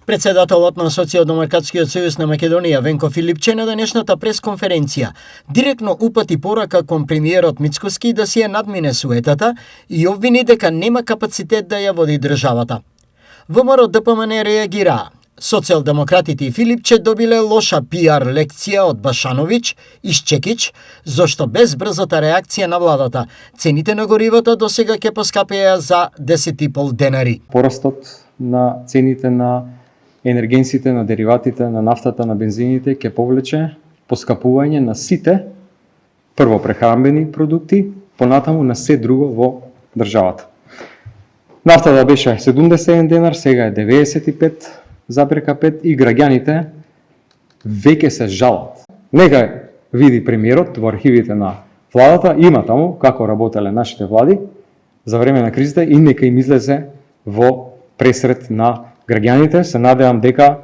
Председателот на Социјалдемократскиот сојуз на Македонија Венко Филипче на денешната пресконференција директно упати порака кон премиерот Мицкоски да си ја надмине суетата и обвини дека нема капацитет да ја води државата. ВМРО ДПМН реагираа. Социјалдемократите и Филипче добиле лоша пиар лекција од Башановиќ и Шчекич, зашто без брзата реакција на владата, цените на горивото досега ќе поскапеа за 10,5 денари. Порастот на цените на енергенсите, на дериватите, на нафтата, на бензините ќе повлече поскапување на сите прво прехранбени продукти, понатаму на се друго во државата. Нафтата беше 71 денар, сега е 95,5 и граѓаните веќе се жалат. Нека види премиерот во архивите на владата, има таму како работеле нашите влади за време на кризата и нека им излезе во пресред на граѓаните. Се надевам дека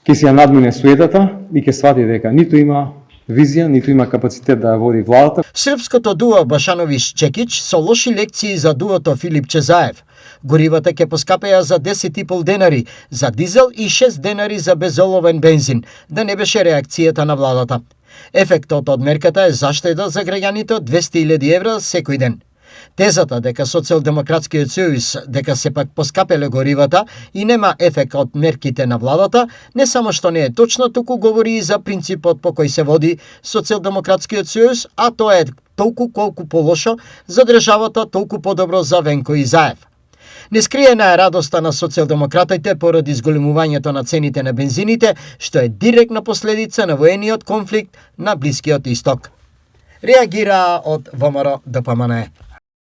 ќе си ја надмине суетата и ќе свати дека ниту има визија, ниту има капацитет да ја води владата. Српското дуо Башановиќ-Чекич со лоши лекции за дуото Филипче-Заев. Горивата ќе поскапеа за 10,5 денари за дизел и 6 денари за безоловен бензин, да не беше реакцијата на владата. Ефектот од мерката е заштеда за граѓаните од 200.000 евра секој ден. Тезата дека Социјалдемократскиот сојуз дека сепак поскапеле горивата и нема ефект од мерките на владата, не само што не е точно, туку говори и за принципот по кој се води Социјалдемократскиот сојуз, а тоа е толку колку полошо за државата, толку подобро за Венко и Заев. Нескриена е радоста на социјалдемократите поради зголемувањето на цените на бензините, што е директна последица на воениот конфликт на Блискиот Исток. Реагира од ВМРО ДПМН.